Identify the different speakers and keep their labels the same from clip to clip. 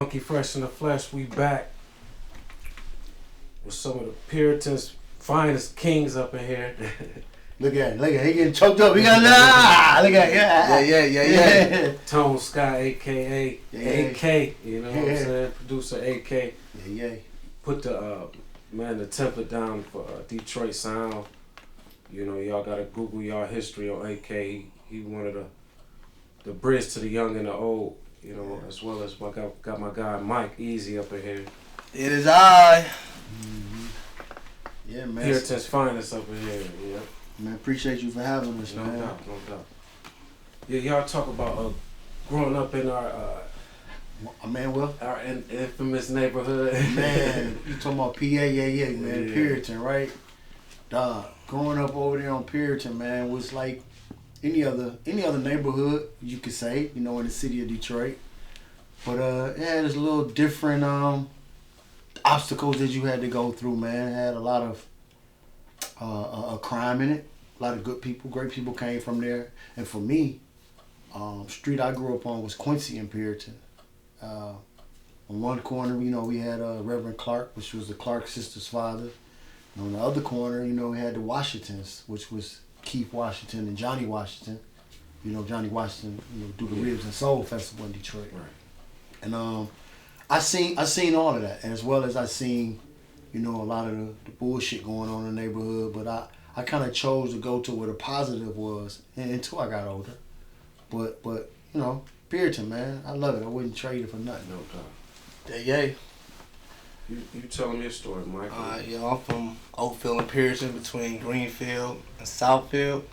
Speaker 1: Monkey Fresh in the Flesh, we back with some of the Puritans' finest kings up in here.
Speaker 2: Look at it, he getting choked up. He got look at it,
Speaker 3: Yeah.
Speaker 1: Tone Sky, aka AK, you know what I'm saying? Producer AK.
Speaker 2: Yeah.
Speaker 1: Put the the template down for Detroit sound. You know, y'all gotta Google y'all history on AK. He one of the bridge to the young and the old. You know, as well as got my guy Mike Easy up in here.
Speaker 3: It is I.
Speaker 2: Mm-hmm. Yeah, man.
Speaker 1: Puritan's finest up in here. Yeah.
Speaker 2: Man, appreciate you for having us, man.
Speaker 1: No doubt. Yeah, y'all talk about growing up in our our infamous neighborhood.
Speaker 2: Man, you talking about PA? Yeah, man.
Speaker 1: Yeah.
Speaker 2: Puritan, right? Dog, growing up over there on Puritan, man, was like any other neighborhood you could say, you know, in the city of Detroit. But there's a little different obstacles that you had to go through, man. It had a lot of crime in it. A lot of good people, great people came from there. And for me, street I grew up on was Quincy and Puritan. On one corner, you know, we had Reverend Clark, which was the Clark sisters' father. And on the other corner, you know, we had the Washingtons, which was Keith Washington and Johnny Washington. You know, Johnny Washington, you know, do the Ribs and Soul Festival in Detroit.
Speaker 1: Right.
Speaker 2: And I seen all of that, as well as I seen, you know, a lot of the bullshit going on in the neighborhood. But I kind of chose to go to where the positive was until I got older. But you know, Puritan, man, I love it. I wouldn't trade it for nothing.
Speaker 1: No doubt.
Speaker 3: Yeah.
Speaker 1: You telling me a story, Mike?
Speaker 3: I'm from Oakville and Puritan, between Greenfield and Southfield.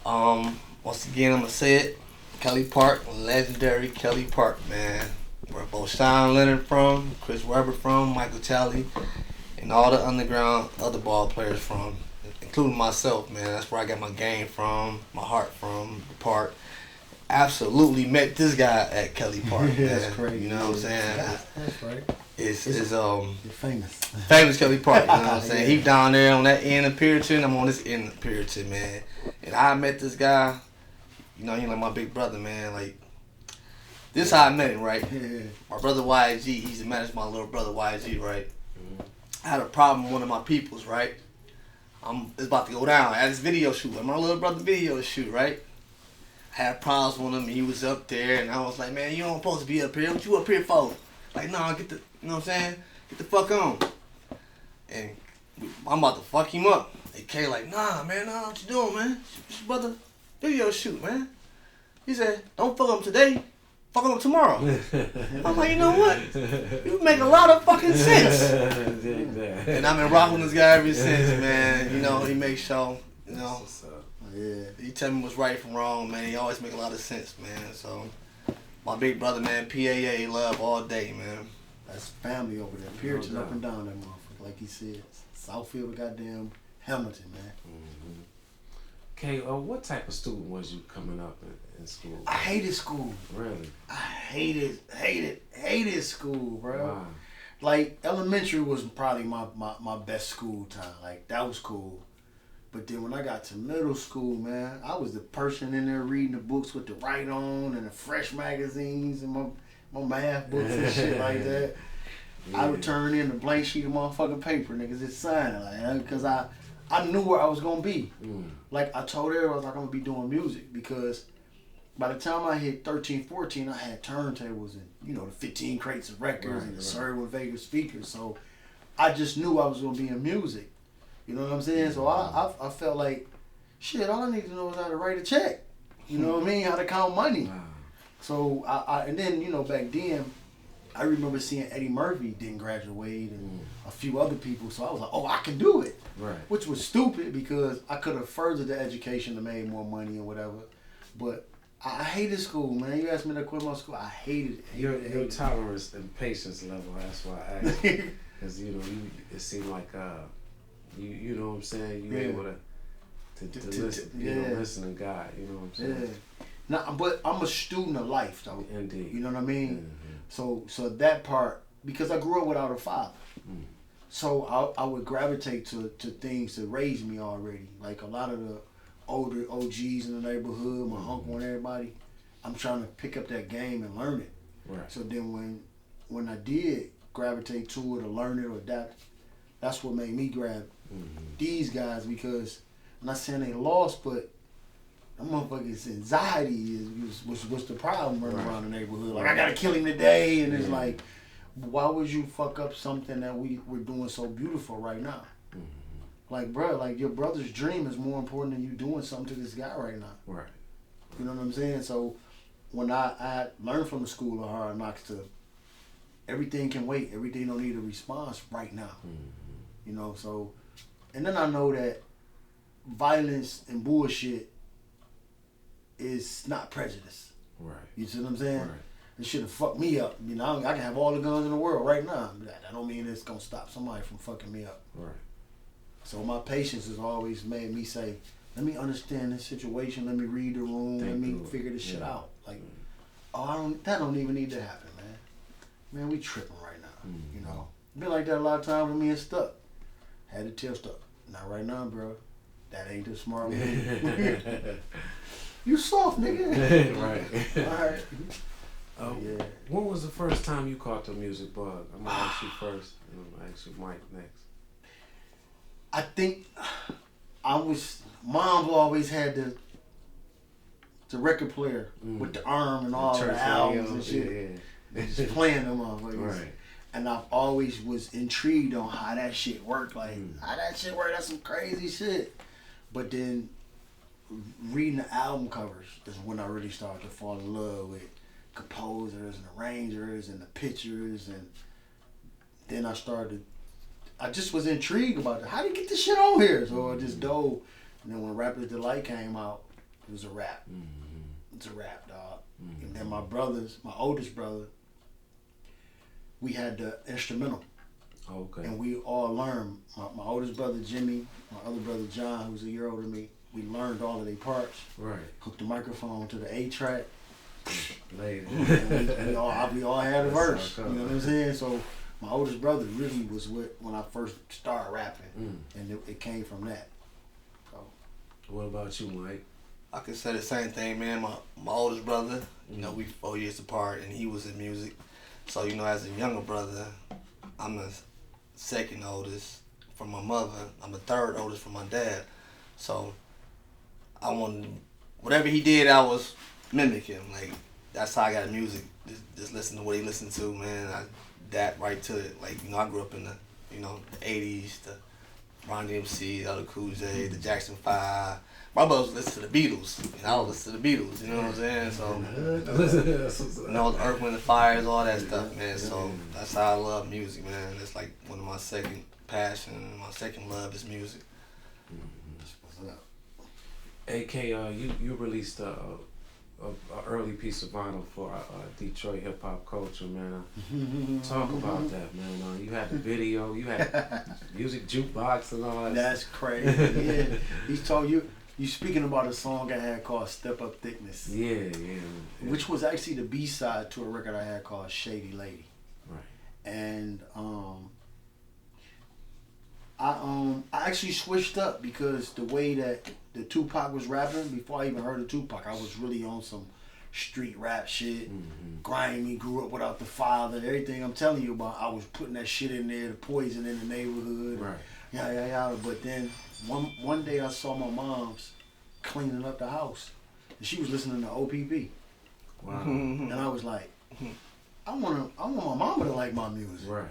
Speaker 3: Once again, I'm gonna say it. Kelly Park, legendary Kelly Park, man. Where both Sean Leonard from, Chris Webber from, Michael Talley, and all the underground other ball players from, including myself, man. That's where I got my game from, my heart from, the park. Absolutely met this guy at Kelly Park.
Speaker 2: Yeah,
Speaker 3: man.
Speaker 2: that's crazy.
Speaker 3: You know what I'm saying?
Speaker 2: That's right.
Speaker 3: It's
Speaker 2: You're famous.
Speaker 3: famous Kelly Park, you know what I'm saying? He down there on that end of Puritan, I'm on this end of Puritan, man. And I met this guy, you know, he like my big brother, man. Like, this is how I met him, right?
Speaker 2: Yeah.
Speaker 3: My brother YG, he's the manager of my little brother YG, right? I had a problem with one of my peoples, right? It's about to go down. I had this video shoot, my little brother video shoot, right? I had problems with him, he was up there, and I was like, man, you don't supposed to be up here. What you up here for? Like, nah, you know what I'm saying? Get the fuck on. And I'm about to fuck him up. And K like, nah, what you doing, man? It's your brother video shoot, man. He said, don't fuck him today. Fuck him tomorrow. I'm like, you know what? You make a lot of fucking sense. And I've been rocking this guy ever since, man. You know, he makes sure, you know.
Speaker 2: Yeah.
Speaker 3: He tell me what's right from wrong, man. He always make a lot of sense, man. So, my big brother, man, PAA love all day, man.
Speaker 2: That's family over there. Puritan up and down that motherfucker, like he said. Southfield, goddamn Hamilton, man.
Speaker 1: Mm-hmm. Okay, what type of student was you coming up in school?
Speaker 2: I hated school.
Speaker 1: Really?
Speaker 2: I hated school, bro.
Speaker 1: Wow.
Speaker 2: Like, elementary was probably my best school time. Like, that was cool. But then when I got to middle school, man, I was the person in there reading the books with the right on and the fresh magazines and my math books and shit like that. Yeah. I would turn in a blank sheet of motherfucking paper, niggas, just sign it, like, because I knew where I was going to be. Like, I told everyone, I was like, I'm going to be doing music, because by the time I hit 13, 14, I had turntables and, you know, the 15 crates of records and the Serwin Vega speakers. So I just knew I was going to be in music. You know what I'm saying? So I felt like, shit, all I need to know is how to write a check. You know what I mean? How to count money.
Speaker 1: Wow.
Speaker 2: So and then, you know, back then, I remember seeing Eddie Murphy didn't graduate and a few other people. So I was like, oh, I can do it.
Speaker 1: Right.
Speaker 2: Which was stupid, because I could have furthered the education and made more money or whatever. But I hated school, man. You asked me to quit my school. I hated it.
Speaker 1: Your tolerance and patience level, that's why I asked. Because, you know, it seemed like, you know what I'm saying? You able to listen, you know, listen and guide, you know what I'm saying?
Speaker 2: Yeah. Now, but I'm a student of life, though.
Speaker 1: Indeed.
Speaker 2: You know what I mean?
Speaker 1: Mm-hmm.
Speaker 2: So that part, because I grew up without a father. So I would gravitate to things that raised me already. Like a lot of the older OGs in the neighborhood, my uncle and everybody. I'm trying to pick up that game and learn it.
Speaker 1: Right.
Speaker 2: So then when I did gravitate to it or learn it or adapt, that's what made me grab these guys, because I'm not saying they lost, but them motherfuckers' anxiety was the problem running around the neighborhood. Like, I gotta kill him today, and it's like, why would you fuck up something that we're doing so beautiful right now? Like, bro, like your brother's dream is more important than you doing something to this guy right now.
Speaker 1: Right.
Speaker 2: You know what I'm saying? So when I learned from the school of hard knocks to everything can wait, everything don't need a response right now. You know, so, and then I know that violence and bullshit is not prejudice.
Speaker 1: Right.
Speaker 2: You see what I'm saying?
Speaker 1: Right.
Speaker 2: It should have fucked me up. You know, I can have all the guns in the world right now. That don't mean it's gonna stop somebody from fucking me up.
Speaker 1: Right.
Speaker 2: So my patience has always made me say, let me understand this situation. Let me read the room. Let me figure this shit out. Like, that don't even need to happen, man. Man, we tripping right now. You know, been like that a lot of times with me and Stuck. Had to tell Stuck, not right now, bro. That ain't the smart move. You soft, nigga.
Speaker 1: Right.
Speaker 2: All right.
Speaker 1: Yeah. When was the first time you caught the music bug? I'm gonna ask you first, and I'm gonna ask you Mike next.
Speaker 2: I think Mom's always had the record player with the arm and all the albums and shit.
Speaker 1: Yeah.
Speaker 2: Just playing them motherfuckers.
Speaker 1: Right.
Speaker 2: And I've always was intrigued on how that shit worked. Like, how that shit worked, that's some crazy shit. But then reading the album covers is when I really started to fall in love with composers and arrangers and the pictures. And then I just was intrigued about it. How do you get this shit on here? So I just dove. And then when Rappers Delight came out, it was a rap. It's a rap, dog. And then my oldest brother, we had the instrumental.
Speaker 1: Okay.
Speaker 2: And we all learned. My oldest brother, Jimmy, my other brother, John, who's a year older than me, we learned all of their parts. Right. Hooked the microphone to the 8-track.
Speaker 1: Later.
Speaker 2: we all had a verse. You know what I'm saying? So my oldest brother really was when I first started rapping. And it came from that. So.
Speaker 1: What about you, Mike?
Speaker 3: I could say the same thing, man. My oldest brother, you know, we 4 years apart, and he was in music. So, you know, as a younger brother, I'm the second oldest from my mother. I'm the third oldest from my dad. So, I wanted, whatever he did, I was mimicking. Like, that's how I got music. Just listen to what he listened to, man. I adapt right to it. Like, you know, I grew up in the, you know, the 80s, the Ron DMC, the other Cool J, the Jackson 5. My brother was listening to the Beatles, and I was listening to the Beatles, you know what I'm saying? So, you know, the Earth, Wind, and Fires, all that stuff, man. So, that's how I love music, man. It's like one of my second passion, my second love is music.
Speaker 2: What's up?
Speaker 1: AK, you released a early piece of vinyl for Detroit hip hop culture, man. Talk about that, man. You had the video, you had music jukebox and all that.
Speaker 2: That's crazy. Yeah, he's told you. You speaking about a song I had called Step Up Thickness.
Speaker 1: Yeah.
Speaker 2: Which was actually the B-side to a record I had called Shady Lady.
Speaker 1: Right.
Speaker 2: And I actually switched up because the way that the Tupac was rapping, before I even heard of Tupac, I was really on some street rap shit. Grimy, grew up without the father, everything I'm telling you about, I was putting that shit in there, the poison in the neighborhood.
Speaker 1: Right.
Speaker 2: Yeah. But then one day I saw my mom's cleaning up the house, and she was listening to OPP.
Speaker 1: Wow.
Speaker 2: And I was like, I want my mama to like my music.
Speaker 1: Right.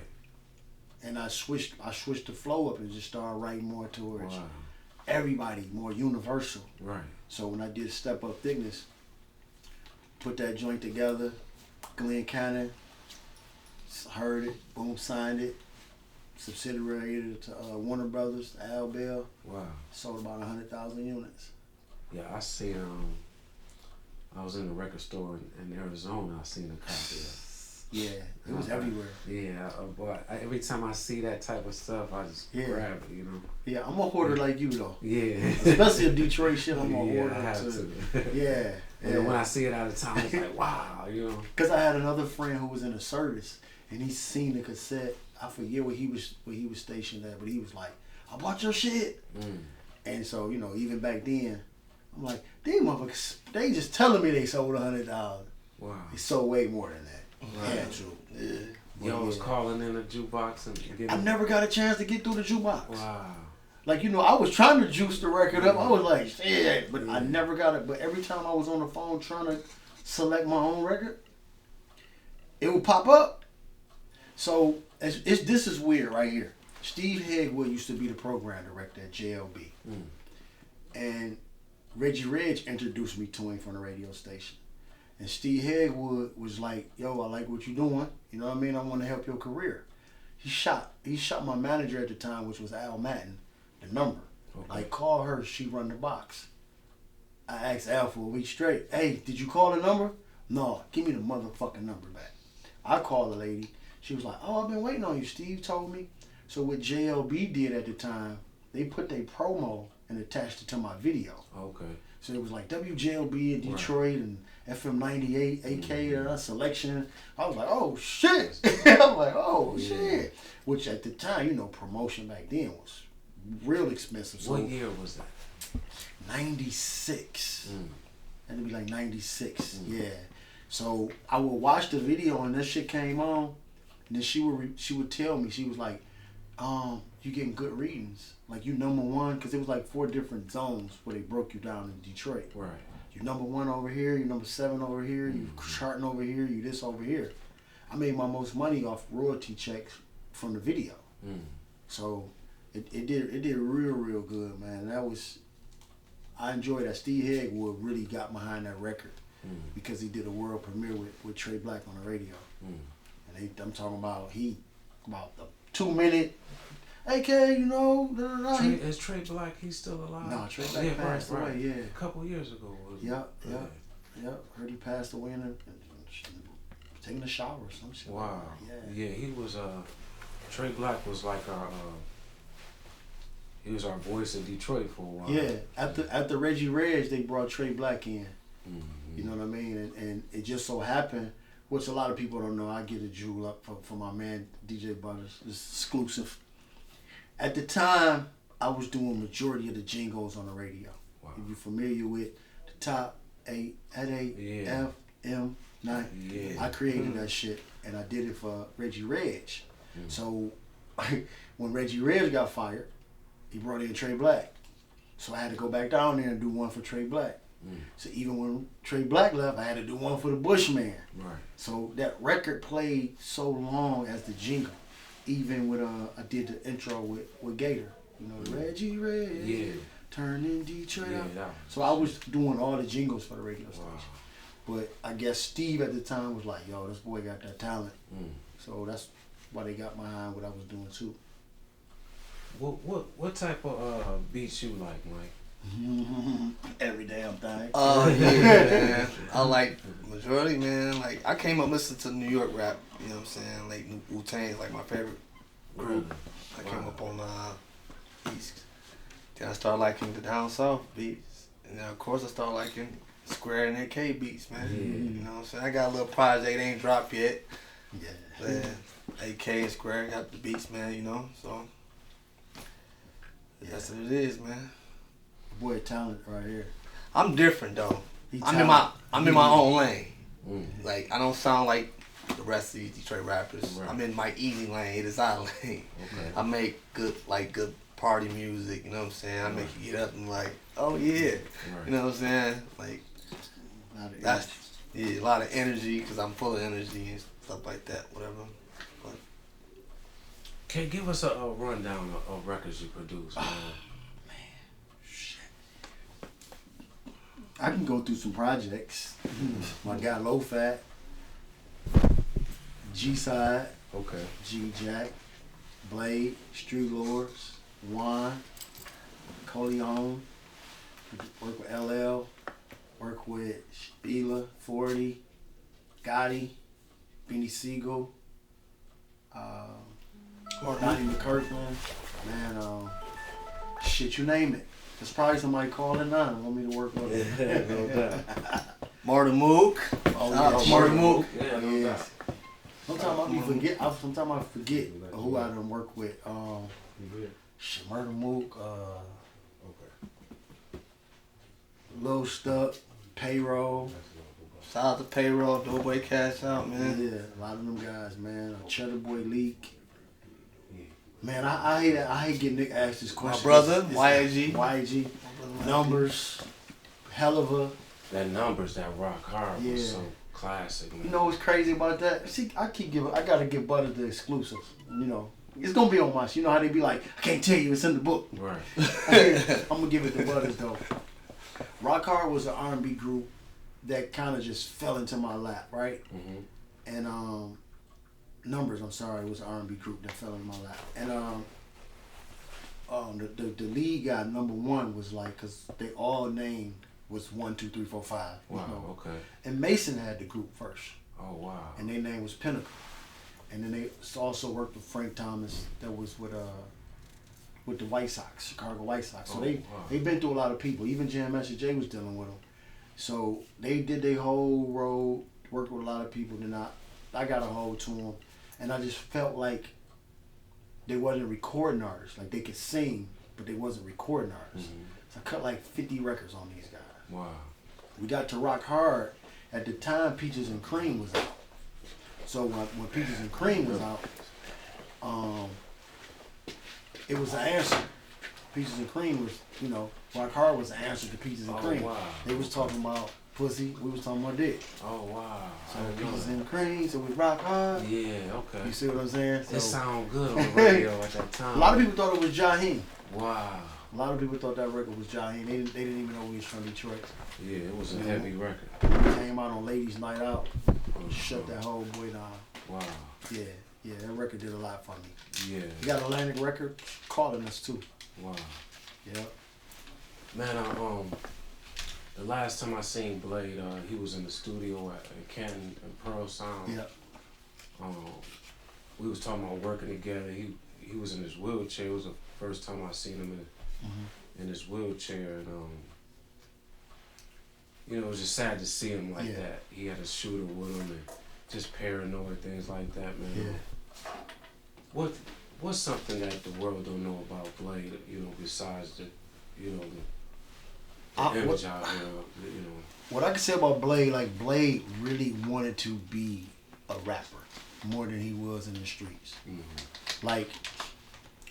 Speaker 2: And I switched the flow up and just started writing more towards everybody, more universal.
Speaker 1: Right.
Speaker 2: So when I did Step Up Thickness, put that joint together, Glenn Cannon heard it, boom, signed it. Subsidiary to Warner Brothers, Al Bell.
Speaker 1: Wow.
Speaker 2: Sold about 100,000 units.
Speaker 1: Yeah, I seen. I was in a record store in Arizona. I seen a copy of it.
Speaker 2: Yeah, it was everywhere.
Speaker 1: Yeah, but every time I see that type of stuff, I just grab it, you know.
Speaker 2: Yeah, I'm a hoarder like you though.
Speaker 1: Yeah.
Speaker 2: Especially if Detroit shit, I'm a hoarder
Speaker 1: I have
Speaker 2: too.
Speaker 1: to.
Speaker 2: Yeah.
Speaker 1: And when I see it out of town, it's like, wow, you know.
Speaker 2: Because I had another friend who was in the service, and he seen the cassette. I forget where he was stationed at, but he was like, I bought your shit. And so, you know, even back then, I'm like, these motherfuckers, they just telling me they sold $100,000.
Speaker 1: Wow.
Speaker 2: They sold way more than that.
Speaker 1: Right.
Speaker 2: Yeah, true. Yeah.
Speaker 1: Yo was calling in the jukebox and getting...
Speaker 2: I never got a chance to get through the jukebox.
Speaker 1: Wow.
Speaker 2: Like, you know, I was trying to juice the record up. I was like, shit, but I never got it. But every time I was on the phone trying to select my own record, it would pop up. So this is weird right here. Steve Hegwood used to be the program director at JLB. And Reggie Reg introduced me to him from the radio station. And Steve Hegwood was like, yo, I like what you're doing. You know what I mean? I want to help your career. He shot my manager at the time, which was Al Matton, the number. Okay. Like, call her, she run the box. I asked Al for a week straight, hey, did you call the number? No, give me the motherfucking number back. I called the lady. She was like, oh, I've been waiting on you. Steve told me. So what JLB did at the time, they put their promo and attached it to my video. Okay. So it was like WJLB in Detroit and FM 98, AK selection. I was like, oh shit. I was like, oh shit. Which at the time, you know, promotion back then was real expensive. So
Speaker 1: what year was that?
Speaker 2: 96. Had to be like 96. Yeah. So I would watch the video and that shit came on, and then she would tell me, she was like, you getting good readings. Like, you number one, because it was like 4 different zones where they broke you down in Detroit. Right. You number 1 over here, you number 7 over here, you charting over here, you this over here. I made my most money off royalty checks from the video. So it did real good, man. I enjoyed that. Steve Hegwood really got behind that record because he did a world premiere with Trey Black on the radio. And I'm talking about the 2-minute AK, you know.
Speaker 1: Is Trey Black, he's still alive?
Speaker 2: No, Trey Black passed away,
Speaker 1: A couple years ago.
Speaker 2: Yep. Heard he passed away and taking a shower or some shit.
Speaker 1: Wow. Yeah, he was, Trey Black was like he was our voice in Detroit for a while.
Speaker 2: Yeah, after Reggie Reg, they brought Trey Black in. You know what I mean? And it just so happened, which a lot of people don't know, I get a jewel up for my man DJ Butters. It's exclusive. At the time, I was doing majority of the jingles on the radio. Wow. If you're familiar with the top 8 at 8 FM 9, I created that shit and I did it for Reggie Reg. So when Reggie Reg got fired, he brought in Trey Black. So I had to go back down there and do one for Trey Black. So even when Trey Black left, I had to do one for the Bushman. Right. So that record played so long as the jingle. Even with I did the intro with Gator. You know, Reggie Reg, turning Detroit out. So I was doing all the jingles for the radio station. But I guess Steve at the time was like, yo, this boy got that talent. So that's why they got behind what I was doing too.
Speaker 1: What type of beats you like, Mike?
Speaker 2: Every damn thing.
Speaker 3: Man. I like majority, man. Like, I came up listening to New York rap, you know what I'm saying? Like, Wu-Tang's like my favorite group. I came up on East. Then I started liking the down south beats. And then, of course, I started liking Square and AK beats, man. You know what I'm saying? I got a little project, it ain't dropped yet. But AK and Square got the beats, man, you know? So, that's what it is, man.
Speaker 2: Boy, talent right here.
Speaker 3: I'm different though. I'm in my own lane. Like, I don't sound like the rest of these Detroit rappers. Right. I'm in my easy lane. It is our lane. Okay. I make good party music. You know what I'm saying? I make you get up and like, oh yeah. Right. You know what I'm saying? Like, that's a lot of energy because I'm full of energy and stuff like that. Whatever. But,
Speaker 1: can you give us a rundown of records you produce, man?
Speaker 2: I can go through some projects. My guy Low Fat, G-Side, G-Jack, Blade, Street Lords, Juan, Coleon, work with LL, work with Spila, 40, Gotti, Beanie Siegel, Donnie McKirkland, man, shit, you name it. There's probably somebody calling now and want me to work with it.
Speaker 1: No doubt.
Speaker 3: Martin Mook.
Speaker 2: Martin Mook.
Speaker 1: Yeah.
Speaker 2: Sometimes I forget who I done work with. Martin Mook. Lil Stuck, Payroll.
Speaker 3: Shout out to Payroll, Doughboyz Cashout, man.
Speaker 2: Yeah, a lot of them guys, man. Cheddar Boy Leak. Man, I hate getting Nick asked this question.
Speaker 3: My brother, YAG.
Speaker 2: YAG. Numbers. Hell of a.
Speaker 1: That Numbers, that Rock Hard
Speaker 2: Yeah.
Speaker 1: was so classic, man.
Speaker 2: You know what's crazy about that? See, I gotta give Butter the exclusives. You know, it's gonna be on my. You know how they be like, I can't tell you, it's in the book.
Speaker 1: Right.
Speaker 2: I'm gonna give it to Butters though. Rock Hard was an R&B group that kind of just fell into my lap, right?
Speaker 1: Mm-hmm.
Speaker 2: And Numbers, I'm sorry, was an R&B group that fell into my lap. And the lead guy, number one, was like, cause they all named was 1, 2, 3, 4, 5.
Speaker 1: Wow.
Speaker 2: You know?
Speaker 1: Okay.
Speaker 2: And Mason had the group first.
Speaker 1: Oh wow.
Speaker 2: And their name was Pinnacle. And then they also worked with Frank Thomas, that was with the White Sox, Chicago White Sox. So
Speaker 1: Oh,
Speaker 2: they
Speaker 1: wow.
Speaker 2: they've been through a lot of people. Even Jam Master Jay was dealing with them. So they did their whole road, worked with a lot of people. Then I got a hold to them, and I just felt like they wasn't recording artists. Like they could sing, but they wasn't recording artists.
Speaker 1: Mm-hmm.
Speaker 2: So I cut like 50 records on these guys.
Speaker 1: Wow.
Speaker 2: We got to Rock Hard. At the time, Peaches and Cream was out. So when Peaches and Cream was out, it was an answer. Peaches and Cream was, you know, Rock Hard was the answer to Peaches and
Speaker 1: Oh,
Speaker 2: Cream.
Speaker 1: wow.
Speaker 2: They was talking about pussy, we was talking about dick.
Speaker 1: Oh wow.
Speaker 2: So
Speaker 1: I didn't know
Speaker 2: Peaches
Speaker 1: that.
Speaker 2: and Cream, so we Rock Hard.
Speaker 1: Yeah. Okay.
Speaker 2: You see what I'm saying?
Speaker 1: It
Speaker 2: So,
Speaker 1: sounded good on the radio at that time.
Speaker 2: a lot of people thought it was Jaheim.
Speaker 1: Wow.
Speaker 2: A lot of people thought that record was Jaheim. They didn't even know he was from Detroit.
Speaker 1: Yeah, it was a
Speaker 2: Yeah.
Speaker 1: heavy record.
Speaker 2: He came out on Ladies Night Out,
Speaker 1: Oh,
Speaker 2: shut that whole boy down.
Speaker 1: Wow.
Speaker 2: Yeah, that record did a lot for me.
Speaker 1: Yeah.
Speaker 2: You got Atlantic Record calling us too.
Speaker 1: Wow.
Speaker 2: Yeah.
Speaker 1: Man, the last time I seen Blade, he was in the studio at Canton and Pearl Sound.
Speaker 2: Yeah.
Speaker 1: We was talking about working together. He was in his wheelchair. It was the first time I seen him in his wheelchair, and you know, it was just sad to see him like
Speaker 2: Yeah.
Speaker 1: that. He had a shooter with him and just paranoid, things like that, man.
Speaker 2: Yeah.
Speaker 1: What's something that the world don't know about Blade? You know, besides the, you know, the image out there. You know.
Speaker 2: What I can say about Blade, like Blade really wanted to be a rapper more than he was in the streets.
Speaker 1: Mm-hmm.
Speaker 2: Like,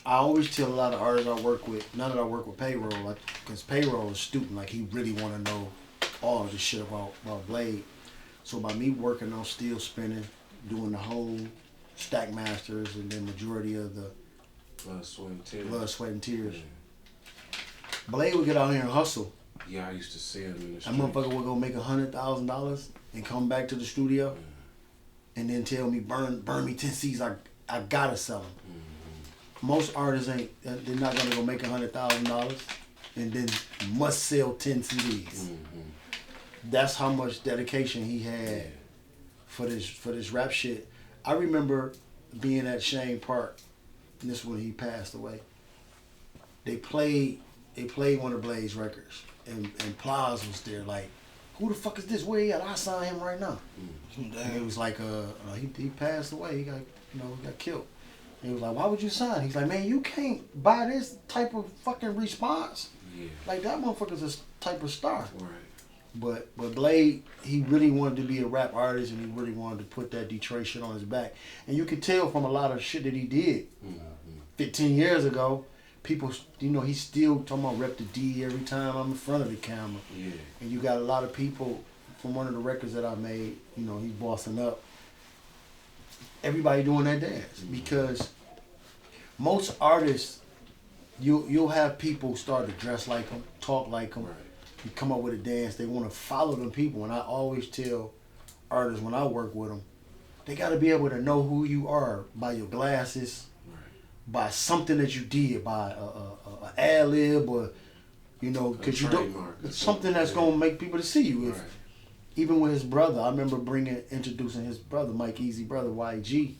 Speaker 2: I always tell a lot of artists I work with, now that I work with Payroll, like, because Payroll is stupid, like he really want to know all of this shit about Blade. So by me working on Steel Spinning, doing the whole Stack Masters, and then majority of the
Speaker 1: Blood, Sweat, and Tears.
Speaker 2: Blood, Sweat, and Tears,
Speaker 1: Yeah.
Speaker 2: Blade would get out here and hustle.
Speaker 1: Yeah, I used to see him in the
Speaker 2: That
Speaker 1: street.
Speaker 2: motherfucker would go make $100,000 and come back to the studio and then tell me, burn me 10 C's, I gotta sell them.
Speaker 1: Mm-hmm.
Speaker 2: Most artists ain't, they're not gonna go make $100,000 and then must sell 10 CDs.
Speaker 1: Mm-hmm.
Speaker 2: That's how much dedication he had for this rap shit. I remember being at Shane Park, and this is when he passed away. They played one of Blade's records, and Plies was there like, who the fuck is this? Where he at? I signed him right now. And it was like, he passed away. He got killed. And he was like, why would you sign? He's like, man, you can't buy this type of fucking response.
Speaker 1: Yeah.
Speaker 2: Like that motherfucker's a type of star.
Speaker 1: Right.
Speaker 2: But Blade, he really wanted to be a rap artist, and he really wanted to put that Detroit shit on his back. And you could tell from a lot of shit that he did 15 years ago. People, you know, he's still talking about rep the D every time I'm in front of the camera.
Speaker 1: Yeah.
Speaker 2: And you got a lot of people from one of the records that I made, you know, he's bossing up. Everybody doing that dance because most artists, you'll have people start to dress like them, talk like them.
Speaker 1: Right.
Speaker 2: You come up with a dance, they want to follow them people. And I always tell artists when I work with them, they got to be able to know who you are by your glasses, by something that you did, by a ad lib, or you know, because you don't something that's gonna make people to see you. If even with his brother, I remember introducing his brother, Mike Easy brother, YG.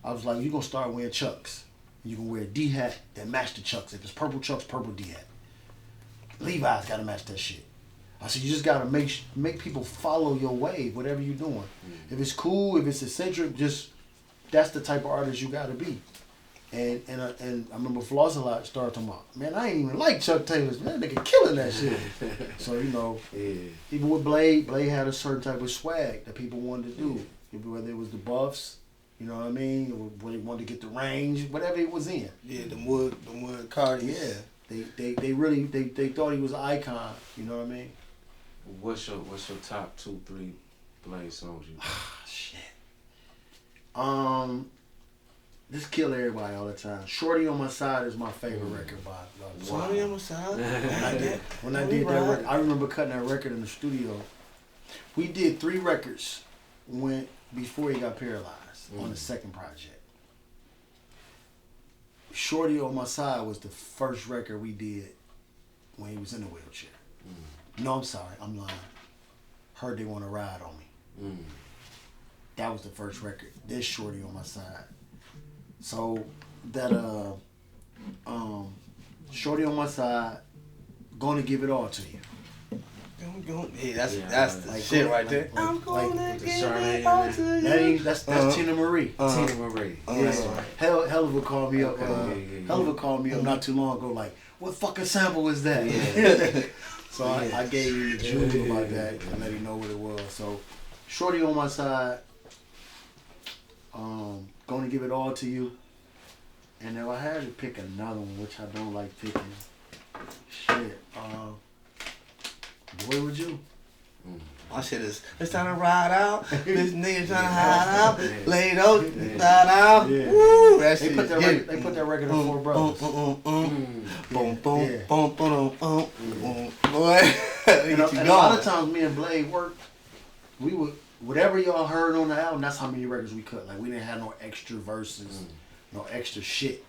Speaker 2: I was like, you gonna start wearing Chucks. You can wear a D hat that match the Chucks. If it's purple Chucks, purple D hat. Levi's gotta match that shit. I said, you just gotta make people follow your wave, whatever you're doing. If it's cool, if it's eccentric, just that's the type of artist you gotta be. And I remember Floss a lot started talking about, man, I ain't even like Chuck Taylor's, man, that nigga killing that shit. So, you know, even with Blade had a certain type of swag that people wanted to do. Whether it was the buffs, you know what I mean, or whether they wanted to get the range, whatever it was in.
Speaker 3: Yeah, the wood cardies.
Speaker 2: Yeah, they really thought he was an icon. You know what I mean?
Speaker 1: What's your top 2-3 Blade songs you?
Speaker 2: Shit. Just kill everybody all the time. Shorty on My Side is my favorite record by
Speaker 3: Shorty on My Side.
Speaker 2: When I did that record, I remember cutting that record in the studio. We did 3 records before he got paralyzed on the second project. Shorty on My Side was the first record we did when he was in the wheelchair. No, I'm sorry, I'm lying. Heard They Want to Ride on Me. That was the first record. This Shorty on My Side. So that Shorty on My Side, Gonna Give It All to You.
Speaker 3: Yeah, that's the like, shit right there. I'm gonna give it all to you.
Speaker 2: That's Tina Marie.
Speaker 1: Tina Marie.
Speaker 2: Yeah. Hell of a called me up. Hell of a called me up not too long ago. Like, what fucking sample is that? Yeah. So I gave you the jewel about that and let him know what it was. So, Shorty on My Side. Gonna Give It All to You. And if I had to pick another one, which I don't like picking, shit. Boy, would you?
Speaker 3: My shit is, it's time to ride out. This nigga trying to hide out. Laid out, ride out.
Speaker 2: Yeah.
Speaker 3: Woo, that
Speaker 2: They
Speaker 3: shit.
Speaker 2: They put that record on 4 Brothers.
Speaker 3: Boom, boom, boom, boom, boom. Boy,
Speaker 2: And a lot of times me and Blade worked, we would, whatever y'all heard on the album, that's how many records we cut. Like, we didn't have no extra verses, no extra shit.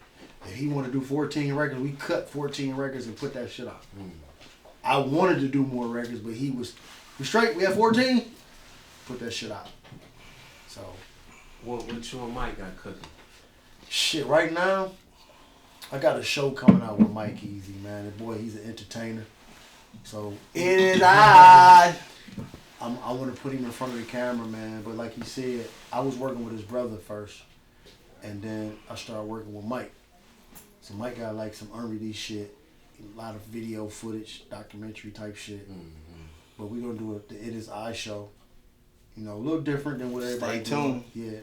Speaker 2: If he wanted to do 14 records, we cut 14 records and put that shit out. I wanted to do more records, but we straight, we had 14, put that shit out. So.
Speaker 1: What you and Mike got cooking?
Speaker 2: Shit, right now, I got a show coming out with Mike Easy, man. The boy, he's an entertainer. So.
Speaker 3: It is I
Speaker 2: want to put him in front of the camera, man. But like he said, I was working with his brother first. And then I started working with Mike. So Mike got like some unreleased shit. A lot of video footage, documentary type shit. But we're going to do the It Is I show. You know, a little different than what everybody
Speaker 3: Stay tuned.
Speaker 2: Yeah.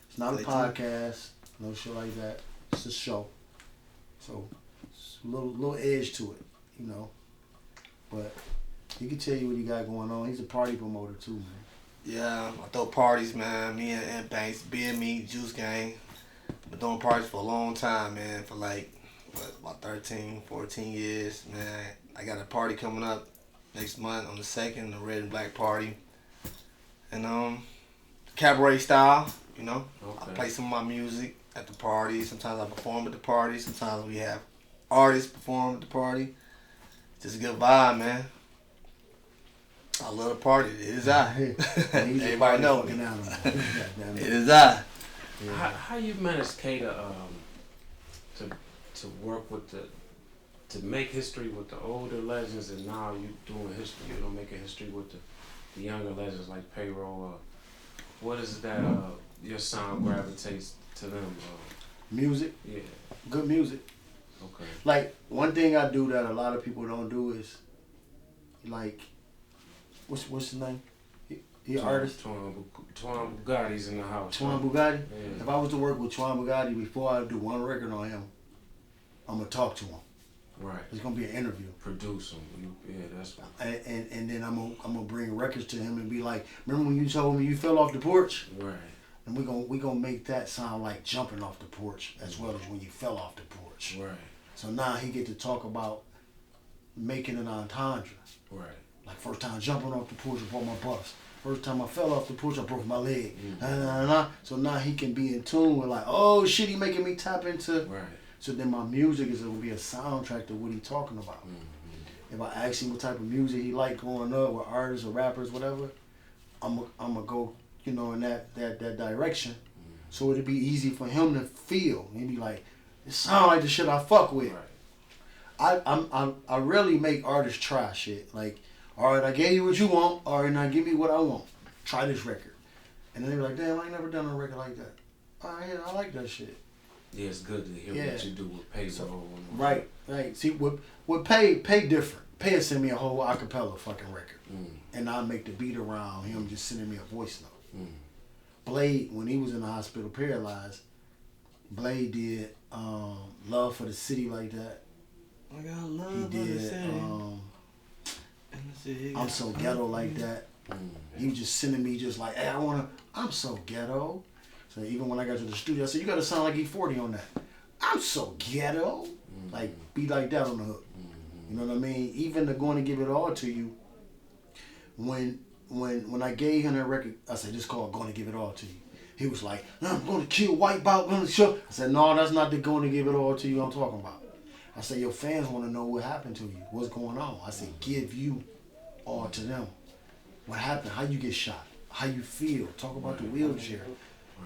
Speaker 2: It's not a podcast. No shit like that. It's a show. So, it's a little edge to it, you know. But he can tell you what he got going on. He's a party promoter too, man.
Speaker 3: Yeah, I throw parties, man. Me and Banks, BME, Juice Gang. Been doing parties for a long time, man. For like, about 13, 14 years, man. I got a party coming up next month on the 2nd, the Red and Black Party. And cabaret style, you know. Okay. I play some of my music at the party. Sometimes I perform at the party. Sometimes we have artists perform at the party. Just a good vibe, man. I love the party. It is I. Everybody know me. It is I.
Speaker 1: Yeah. How you manage Kata to work with to make history with the older legends, and now you doing history, you know, making history with the younger legends like Payroll? What is it that your sound gravitates to them?
Speaker 2: Music.
Speaker 1: Yeah.
Speaker 2: Good music.
Speaker 1: Okay.
Speaker 2: Like, one thing I do that a lot of people don't do is, like, what's his name? He artist?
Speaker 1: Twan Bugatti's in the house.
Speaker 2: Twan Bugatti?
Speaker 1: Yeah.
Speaker 2: If I was to work with Twan Bugatti before I do one record on him, I'm going to talk to him.
Speaker 1: Right.
Speaker 2: It's going to be an interview.
Speaker 1: Produce him. Yeah, that's what.
Speaker 2: And then I'm gonna bring records to him and be like, remember when you told me you fell off the porch?
Speaker 1: Right.
Speaker 2: And we gonna make that sound like jumping off the porch as well as when you fell off the porch.
Speaker 1: Right.
Speaker 2: So now he get to talk about making an entendre.
Speaker 1: Right.
Speaker 2: Like, first time jumping off the porch, I broke my bust. First time I fell off the porch, I broke my leg. So now he can be in tune with like, oh shit, he making me tap into.
Speaker 1: Right.
Speaker 2: So then my music is going to be a soundtrack to what he talking about. If I ask him what type of music he like growing up, with artists or rappers, whatever, I'm gonna go, you know, in that direction. So it'd be easy for him to feel. He'd be like, it sound like the shit I fuck with. Right. I rarely make artists try shit. Like, all right, I gave you what you want. All right, now give me what I want. Try this record. And then they be like, damn, I ain't never done a record like that. Oh yeah, I like that shit.
Speaker 1: Yeah, it's good to hear
Speaker 2: Yeah.
Speaker 1: what you do with Payroll.
Speaker 2: Right. See, what pay different. Pay send me a whole acapella fucking record, and I make the beat around him just sending me a voice note. Blade, when he was in the hospital paralyzed, Blade did Love for the City like that.
Speaker 3: I got love
Speaker 2: He did I'm So Ghetto like that. He was just sending me just like, hey, I'm so ghetto. So even when I got to the studio, I said, you gotta sound like E40 on that. I'm so ghetto. Like, be like that on the hook. You know what I mean? Even the Going to Give It All to You, when I gave him that record, I said, this called Going to Give It All to You. He was like, I'm going to kill Wipeout, going to show. I said, no, that's not the Going to Give It All to You I'm talking about. I said, your fans want to know what happened to you. What's going on? I said, give you all to them. What happened? How you get shot? How you feel? Talk about the wheelchair.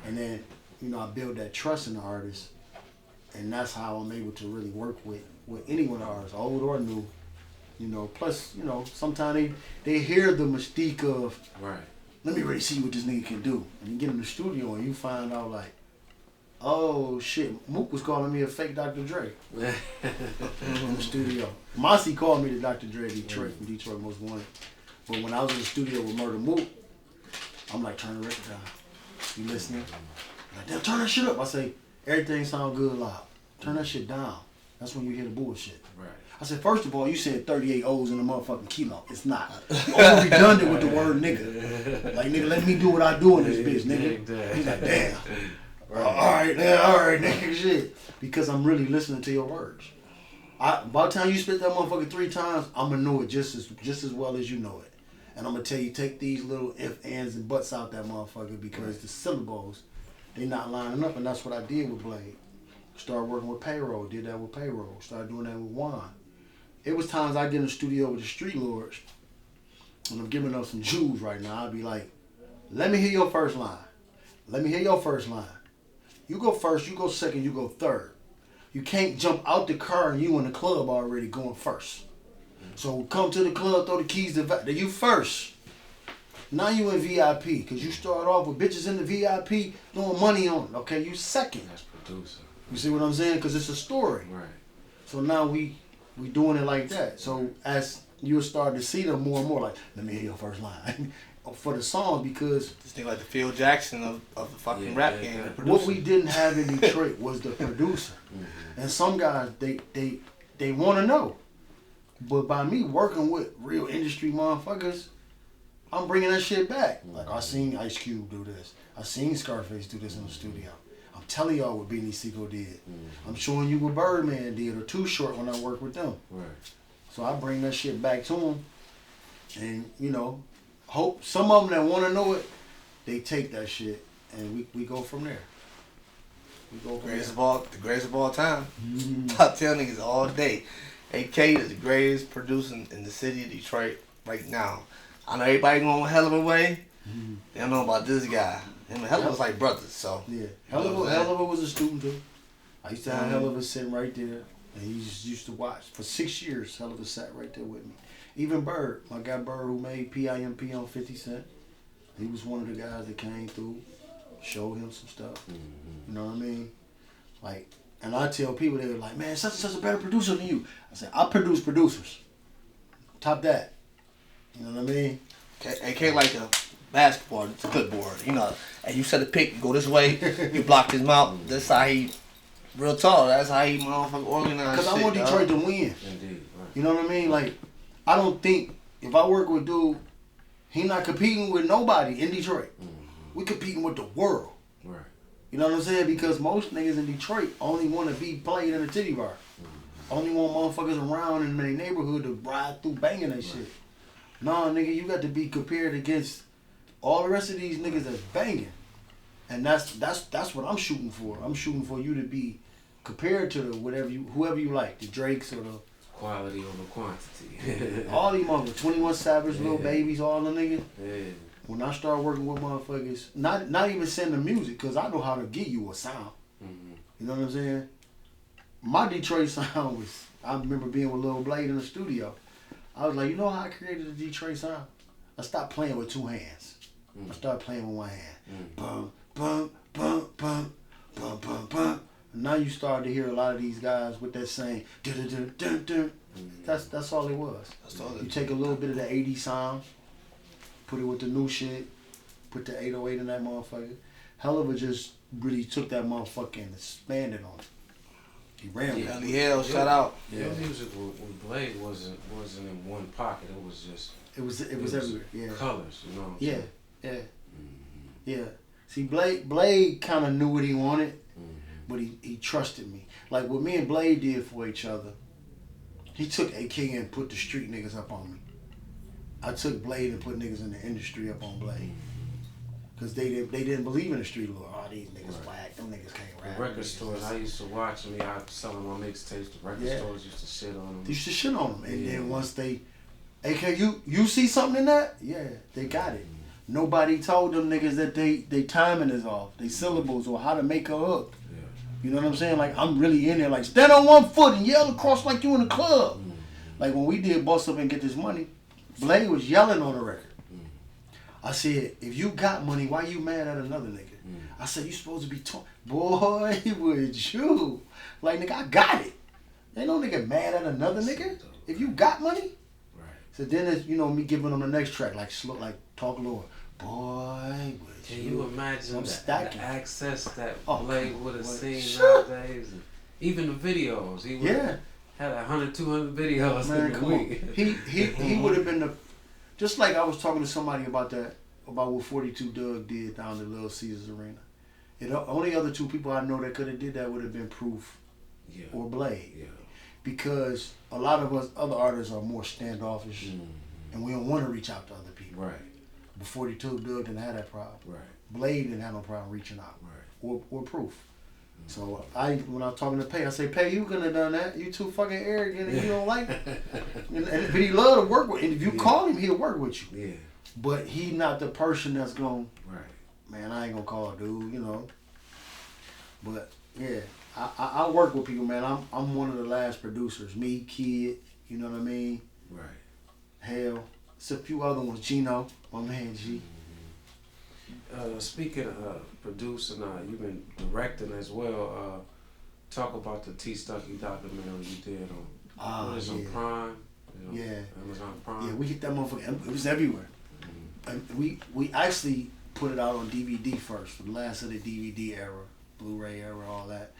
Speaker 2: And then, I build that trust in the artist. And that's how I'm able to really work with any one of the artists, old or new. Plus, sometimes they hear the mystique of,
Speaker 1: right.
Speaker 2: Let me really see what this nigga can do. And you get in the studio and you find out like, oh shit, Mook was calling me a fake Dr. Dre in the studio. Mossy called me the Dr. Dre Detroit from Detroit Most Wanted. But when I was in the studio with Murder Mook, I'm like, turn the record down. You listening? Like, damn, turn that shit up. I say, everything sound good loud. Turn that shit down. That's when you hear the bullshit.
Speaker 1: Right.
Speaker 2: I said, first of all, you said 38 O's in the motherfucking kilo. It's not. Over redundant with the word nigga. Like, nigga, let me do what I do in this bitch, nigga. He's like, damn. Right. All right, nigga, shit. Because I'm really listening to your words. By the time you spit that motherfucker 3 times, I'm going to know it just as well as you know it. And I'm going to tell you, take these little ifs, ands, and buts out that motherfucker because the syllables, they not lining up. And that's what I did with Blade. Started working with Payroll. Did that with Payroll. Started doing that with Juan. It was times I get in the studio with the Street Lords, and I'm giving up some Jews right now. I'd be like, let me hear your first line. Let me hear your first line. You go first, you go second, you go third. You can't jump out the car and you in the club already going first. So come to the club, throw the keys to you first. Now you in VIP, because you start off with bitches in the VIP throwing money on it. Okay, you second.
Speaker 1: That's producer.
Speaker 2: You see what I'm saying? Because it's a story.
Speaker 1: Right. So
Speaker 2: now we doing it like that. So as you'll start to see them more and more, like, let me hear your first line for the song, because
Speaker 3: this thing like the Phil Jackson of the fucking rap game.
Speaker 2: What we didn't have in Detroit was the producer. And some guys they want to know, but by me working with real industry motherfuckers, I'm bringing that shit back. Like, I seen Ice Cube do this. I seen Scarface do this in the studio. I'm telling y'all what Beanie Siegel did. I'm showing you what Birdman did, or Too Short when I work with them.
Speaker 1: Right.
Speaker 2: So I bring that shit back to them, and hope some of them that want to know it, they take that shit, and we go from there. We go from
Speaker 3: the greatest of all time. I tell niggas all day, AK is the greatest producer in the city of Detroit right now. I know everybody going a hell of a way. They don't know about this guy. Him and Hell of a was like brothers, so.
Speaker 2: Yeah, Hell of a was a student too. I used to have Hell of a sitting right there, and he just used to watch. For 6 years, Hell of a sat right there with me. Even Bird, my guy Bird, who made PIMP on 50 Cent, he was one of the guys that came through, showed him some stuff. You know what I mean? Like, and I tell people, they were like, man, such and such a better producer than you. I said, I produce producers. Top that. You know what I mean?
Speaker 3: AK like a basketball, it's a clipboard, and you set a pick, you go this way, you block his mouth. That's how he, real tall, that's how he motherfucking organized.
Speaker 2: Because I want Detroit to win.
Speaker 1: Indeed. Right.
Speaker 2: You know what I mean? Like, I don't think, if I work with dude, he not competing with nobody in Detroit. We competing with the world.
Speaker 1: Right.
Speaker 2: You know what I'm saying? Because most niggas in Detroit only want to be played in a titty bar. Only want motherfuckers around in their neighborhood to ride through banging that shit. Nah, nigga, you got to be compared against all the rest of these niggas that's banging. And that's what I'm shooting for. I'm shooting for you to be compared to whoever you like, the Drakes or the
Speaker 1: quality over quantity.
Speaker 2: all these motherfuckers, 21 Savage, Little Babies, all the niggas.
Speaker 1: Yeah.
Speaker 2: When I start working with motherfuckers, not even send the music, because I know how to give you a sound. You know what I'm saying? My Detroit sound was, I remember being with Lil Blade in the studio. I was like, you know how I created the Detroit sound? I stopped playing with 2 hands. I started playing with 1 hand. Bum, bum, bum, bum, bum, bum, bum, And now you start to hear a lot of these guys with that same dun dun dun dun. That's all it was.
Speaker 3: That's all
Speaker 2: You take a little bit of the 80s sound, put it with the new shit, put the 808 in that motherfucker. Helluva just really took that motherfucker and expanded on it. He ran with it.
Speaker 3: Hell, shout out.
Speaker 1: Yeah, music with Blade wasn't in one pocket. It was just.
Speaker 2: It was everywhere. Yeah.
Speaker 1: Colors, you know.
Speaker 2: Yeah. Yeah. See, Blade kind of knew what he wanted, but he trusted me. Like what me and Blade did for each other. He took AK and put the street niggas up on me. I took Blade and put niggas in the industry up on Blade. Because they didn't believe in the street law. Oh, these niggas whack. Them niggas can't rap.
Speaker 1: The record stores, I used to watch them. I was selling my mixtapes. The record stores used to shit on them.
Speaker 2: They used to shit on them. And then once they, AK, you see something in that? Yeah, they got it. Nobody told them niggas that they timing is off. They syllables or how to make a hook. Yeah. You know what I'm saying? Like, I'm really in there. Like, stand on one foot and yell across like you in the club. Like, when we did Bust Up and Get This Money, Blade was yelling on the record. I said, if you got money, why you mad at another nigga? I said, you supposed to be boy, would you? Like, nigga, I got it. Ain't no nigga mad at another nigga. If you got money. Right. So then it's, me giving them the next track, like slow, like talk lower. Boy, would
Speaker 1: Can you imagine the access that Blade would have seen
Speaker 2: Sure.
Speaker 1: nowadays? And even the videos. He would
Speaker 2: had
Speaker 1: 100, 200 videos in a week.
Speaker 2: He would have been the... Just like I was talking to somebody about what 42 Doug did down at Little Caesars Arena. The only other two people I know that could have did that would have been Proof or Blade. Yeah. Because a lot of us other artists are more standoffish and we don't want to reach out to other people. Right. But 42 Doug didn't have that problem. Right. Blade didn't have no problem reaching out. Right. Or Proof. So when I was talking to Pay, I say, Pay, you couldn't have done that. You too fucking arrogant and you don't like it. But he love to work with. And if you call him, he'll work with you. Yeah. But he not the person that's going, man, I ain't gonna call dude, But yeah, I work with people, man. I'm one of the last producers. Me, Kid, you know what I mean? Right. Hell, it's a few other ones. Gino, my man G.
Speaker 1: Speaking of producing, you've been directing as well. Talk about the T Stucky documentary you did on what is on Prime? Amazon Prime.
Speaker 2: Yeah, we hit that motherfucker. It was everywhere. And we actually put it out on DVD first, the last of the DVD era, Blu-ray era, all that.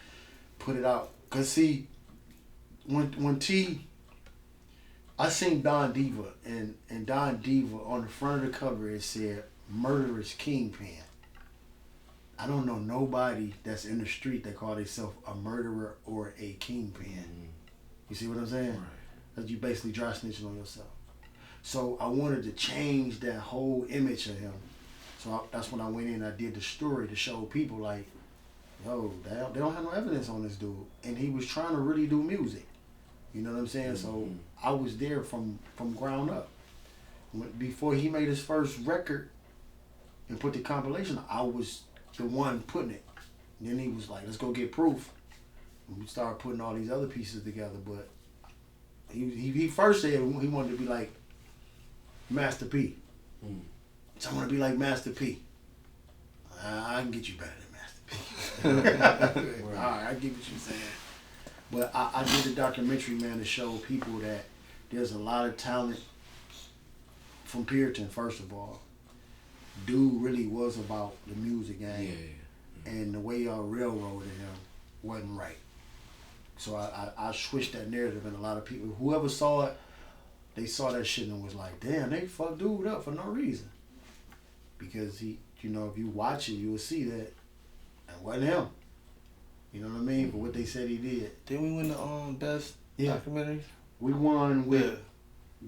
Speaker 2: Put it out. Cause see, when I seen Don Diva and Don Diva on the front of the cover it said Murderous Kingpin. I don't know nobody that's in the street that call themselves a murderer or a kingpin. You see what I'm saying? Right. That you basically dry snitching on yourself. So I wanted to change that whole image of him. So that's when I went in and I did the story to show people like, yo, they don't have no evidence on this dude. And he was trying to really do music. You know what I'm saying? So I was there from ground up. Before he made his first record and put the compilation, I was the one putting it. And then he was like, let's go get Proof. And we started putting all these other pieces together. But he first said he wanted to be like Master P. So I want to be like Master P. I can get you better than Master P. All right, I get what you're saying. But I did a documentary, man, to show people that there's a lot of talent from Puritan, first of all. Dude really was about the music game. And the way y'all railroaded him wasn't right. So I switched that narrative, and a lot of people, whoever saw it, they saw that shit and was like, damn, they fucked dude up for no reason. Because he, if you watch it, you will see that it wasn't him. You know what I mean? But what they said he did.
Speaker 3: Didn't we win the best documentary?
Speaker 2: We won with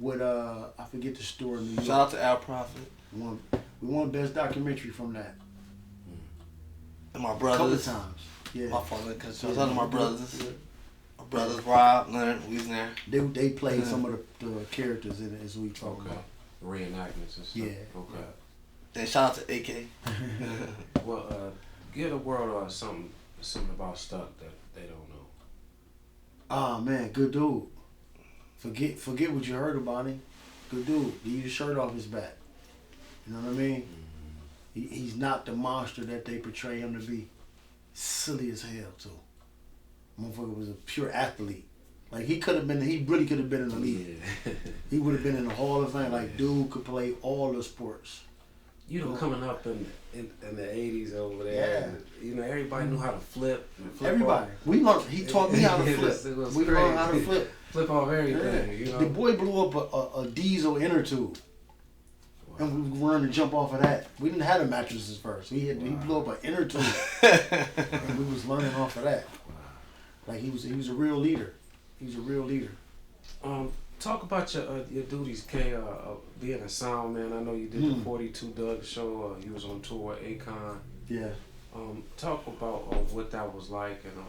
Speaker 2: I forget the store in New York.
Speaker 3: Shout out to Al Prophet.
Speaker 2: We won best documentary from that.
Speaker 3: And my brothers.
Speaker 2: A couple times. Yeah.
Speaker 3: My father, because I was under my brothers. Yeah. My brothers, Rob, Leonard, we was there.
Speaker 2: They played some of the characters in it as we talk about.
Speaker 1: Reenactments and stuff.
Speaker 2: Yeah.
Speaker 1: Okay.
Speaker 3: Then shout out to AK.
Speaker 1: Well, give the world something about Stuck that they don't know.
Speaker 2: Ah, man, good dude. Forget what you heard about him. Good dude. Leave the shirt off his back. You know what I mean? He's not the monster that they portray him to be. Silly as hell, too. Motherfucker was a pure athlete. Like he really could have been in the league.
Speaker 1: Yeah.
Speaker 2: He would have been in the Hall of Fame. Like dude could play all the sports.
Speaker 1: You know, coming up in the 80s over there,
Speaker 2: Yeah.
Speaker 1: you know, everybody knew how to flip.
Speaker 2: Everybody.
Speaker 1: Off.
Speaker 2: We learned. He taught me how to flip. We learned how to flip.
Speaker 1: Flip off everything.
Speaker 2: Yeah.
Speaker 1: You know?
Speaker 2: The boy blew up a diesel inner tube. Wow. And we learned to jump off of that. We didn't have the mattresses first. He blew up an inner tube. And we was learning off of that. Wow. Like he was a real leader. He was a real leader.
Speaker 1: Talk about your duties, K. Being a sound man. I know you did the 42 Doug show. You was on tour with Akon.
Speaker 2: Yeah.
Speaker 1: Talk about what that was like, and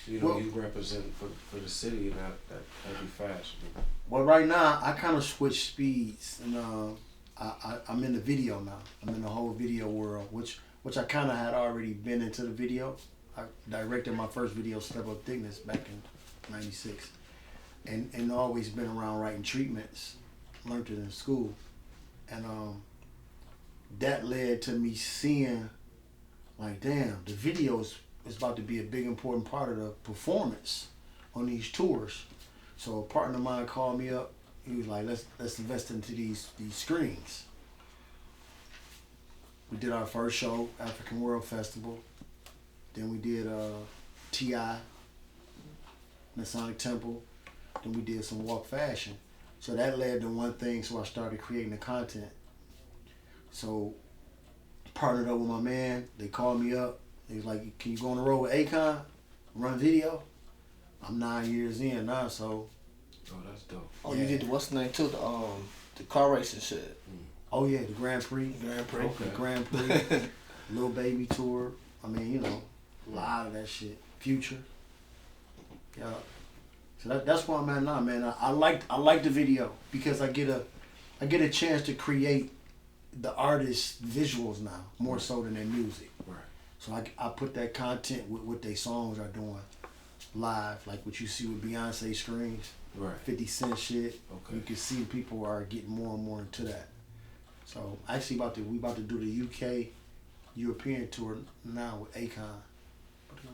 Speaker 1: you know, you represent for the city and that heavy fashion.
Speaker 2: Well, right now I kind of switched speeds, and I'm in the video now. I'm in the whole video world, which I kind of had already been into the video. I directed my first video, Step Up Thickness, back in '96. And always been around writing treatments, learned it in school. And that led to me seeing, like, damn, the video is about to be a big important part of the performance on these tours. So a partner of mine called me up. He was like, let's invest into these screens. We did our first show, African World Festival. Then we did T.I., Masonic Temple. Then we did some walk fashion. So that led to one thing, so I started creating the content. So partnered up with my man, they called me up. They was like, can you go on the road with Akon, run video? I'm 9 years in now, so.
Speaker 1: Oh, that's dope.
Speaker 3: Oh, yeah. You did the what's the name too? The car racing shit.
Speaker 2: Oh yeah, the Grand Prix.
Speaker 3: Okay.
Speaker 2: The Grand Prix. Little Baby tour. I mean, you know, a lot of that shit. Future. Yeah. So that's where I'm at now, man. I like the video because I get a chance to create the artist's visuals now more so than their music.
Speaker 1: Right.
Speaker 2: So I put that content with what their songs are doing live, like what you see with Beyonce screens,
Speaker 1: right.
Speaker 2: 50 Cent shit.
Speaker 1: Okay.
Speaker 2: You can see people are getting more and more into that. So actually we about to do the UK European tour now with Akon.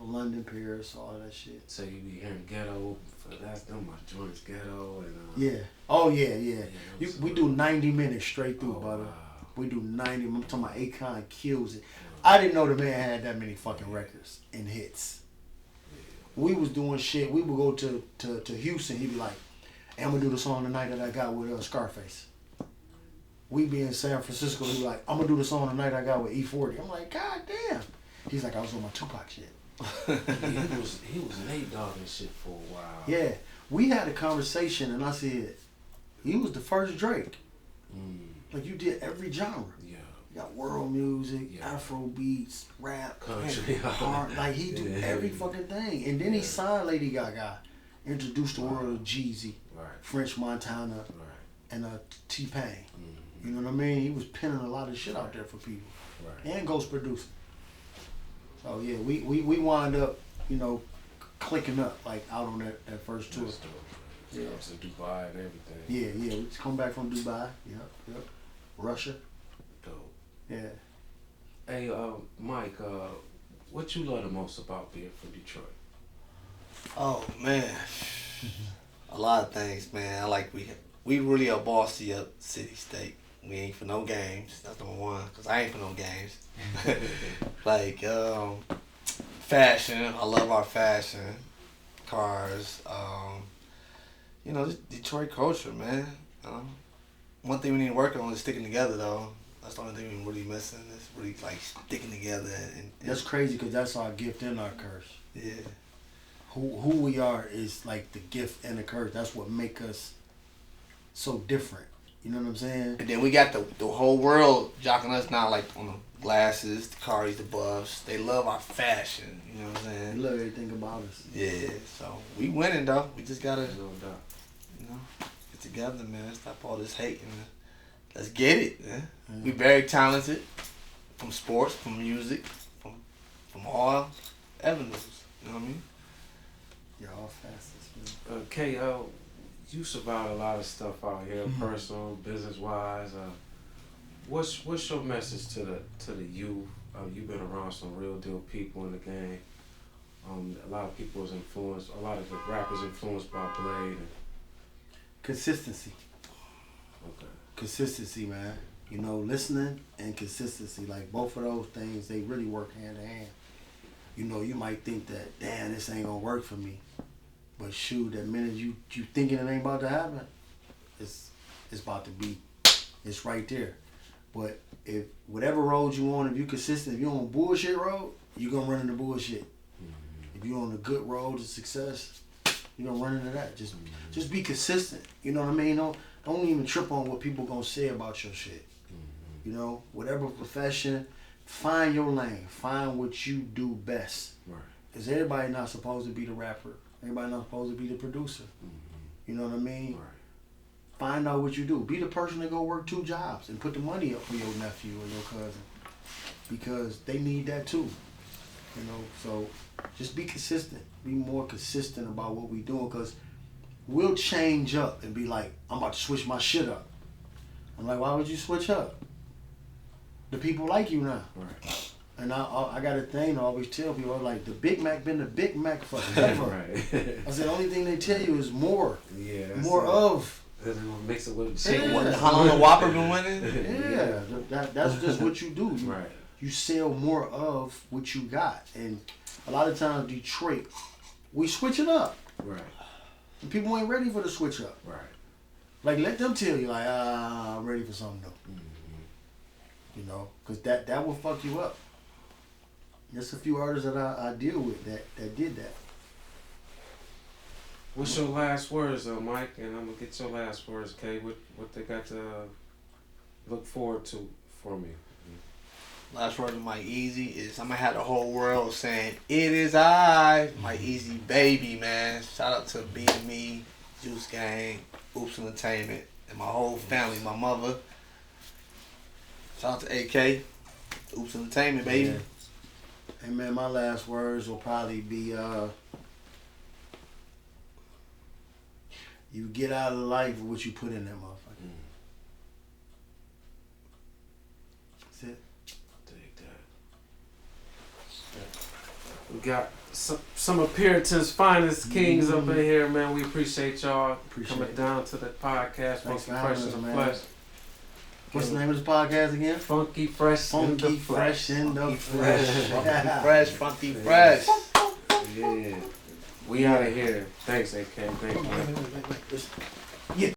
Speaker 2: London, Paris, all of that shit.
Speaker 1: So you be hearing ghetto, that's them my joints, ghetto and
Speaker 2: yeah. Oh yeah. We do 90 minutes straight through, brother.
Speaker 1: Wow.
Speaker 2: We do 90. I'm talking about Akon kills it. I didn't know the man had that many fucking records and hits. We was doing shit. We would go to Houston. He'd be like, hey, I'm gonna do the song tonight that I got with Scarface. We be in San Francisco. He'd be like, I'm gonna do the song tonight I got with E40. I'm like, God damn. He's like, I was on my Tupac shit.
Speaker 1: he was Nate Dogg and shit for a while.
Speaker 2: Yeah, we had a conversation and I said, he was the first Drake. Like you did every genre.
Speaker 1: Yeah.
Speaker 2: You got world music, Afro beats, rap,
Speaker 1: country,
Speaker 2: hard. Like he do every fucking thing. And then he signed Lady Gaga, introduced the world of Jeezy, French Montana, and T-Pain. You know what I mean? He was penning a lot of shit out there for people. And ghost producing. So yeah, we wind up, you know, clicking up like out on that first tour.
Speaker 1: Yeah, to Dubai and everything.
Speaker 2: Yeah, we just come back from Dubai. Yep. Russia.
Speaker 1: Dope.
Speaker 2: Yeah.
Speaker 1: Hey, Mike, what you love the most about being from Detroit?
Speaker 3: Oh man, a lot of things, man. I like we really a bossy up city state. We ain't for no games. That's number one, cause I ain't for no games. Like fashion, I love our fashion, cars. You know, just Detroit culture, man. One thing we need to work on is sticking together, though. That's the only thing we're really missing. Is really like sticking together. And
Speaker 2: that's crazy, cause that's our gift and our curse.
Speaker 3: Yeah.
Speaker 2: Who we are is like the gift and the curse. That's what make us so different. You know what I'm saying?
Speaker 3: And then we got the whole world jocking us now, like on the glasses, the cars, the buffs. They love our fashion. You know what I'm saying?
Speaker 2: They love everything about us.
Speaker 3: Yeah. So we winning though. We just gotta,
Speaker 1: No doubt.
Speaker 3: get together, man. Stop all this hating. Let's get it, man. We very talented, from sports, from music, from all avenues. You know what I mean?
Speaker 2: You're all fastest, man.
Speaker 1: K.O., you survive a lot of stuff out here, personal, business-wise. What's your message to the youth? You've been around some real deal people in the game. A lot of people was influenced. A lot of the rappers influenced by Blade. And,
Speaker 2: Consistency.
Speaker 1: okay.
Speaker 2: Consistency, man. You know, listening and consistency, like both of those things, they really work hand in hand. You know, you might think that, damn, this ain't gonna work for me, but shoot, that minute you thinking it ain't about to happen, it's about to be, it's right there. But if whatever road you on, if you consistent, if you on a bullshit road, you gonna run into bullshit. If you on a good road to success, you gonna run into that. Just be consistent. You know what I mean? Don't even trip on what people gonna say about your shit. You know, whatever profession, find your lane. Find what you do best.
Speaker 1: Right.
Speaker 2: Cause everybody not supposed to be the rapper. Everybody not supposed to be the producer. You know what I mean?
Speaker 1: Right.
Speaker 2: Find out what you do. Be the person that go work 2 jobs and put the money up for your nephew or your cousin, because they need that too. You know, so just be consistent. Be more consistent about what we doing, cause we'll change up and be like, I'm about to switch my shit up. I'm like, why would you switch up? The people like you now.
Speaker 1: Right.
Speaker 2: And I got a thing I always tell people, like, the Big Mac been the Big Mac forever.
Speaker 1: Right.
Speaker 2: I said, the only thing they tell you is more.
Speaker 1: Yeah.
Speaker 2: More of.
Speaker 1: They're gonna mix it with
Speaker 2: Yeah.
Speaker 1: chicken.
Speaker 3: How long the Whopper been winning?
Speaker 2: Yeah, that's just what you do.
Speaker 1: Right.
Speaker 2: You sell more of what you got. And a lot of times, Detroit, we switch it up.
Speaker 1: Right.
Speaker 2: And people ain't ready for the switch up.
Speaker 1: Right.
Speaker 2: Like, let them tell you, like, I'm ready for something new. You know, because that will fuck you up. There's a few artists that I deal with that did that.
Speaker 1: What's your last words, Mike? And I'm gonna get your last words, Kay. What they got to look forward to for me?
Speaker 3: Last word of my Easy is I'm gonna have the whole world saying it is I, my Easy baby, man. Shout out to B&Me, Juice Gang, Oops Entertainment, and my whole family, my mother. Shout out to AK, Oops Entertainment, baby.
Speaker 2: Yeah. Hey man, my last words will probably be you get out of life with what you put in that motherfucker. That's it.
Speaker 1: Take that. We got some of Puritan's finest kings up in here, man. We appreciate y'all coming down to the podcast.
Speaker 2: Thanks
Speaker 1: Funky
Speaker 2: for
Speaker 1: Fresh
Speaker 2: having
Speaker 1: in
Speaker 2: us,
Speaker 1: the
Speaker 2: man.
Speaker 1: Flesh.
Speaker 2: What's the name of this podcast again?
Speaker 1: Funky Fresh in the
Speaker 2: Funky
Speaker 1: Flesh.
Speaker 2: Fresh in the
Speaker 1: Funky
Speaker 2: Flesh.
Speaker 3: Funky fresh, funky fresh.
Speaker 1: Yeah. We out of here. Thanks, AK. Thank you.
Speaker 2: Yeah.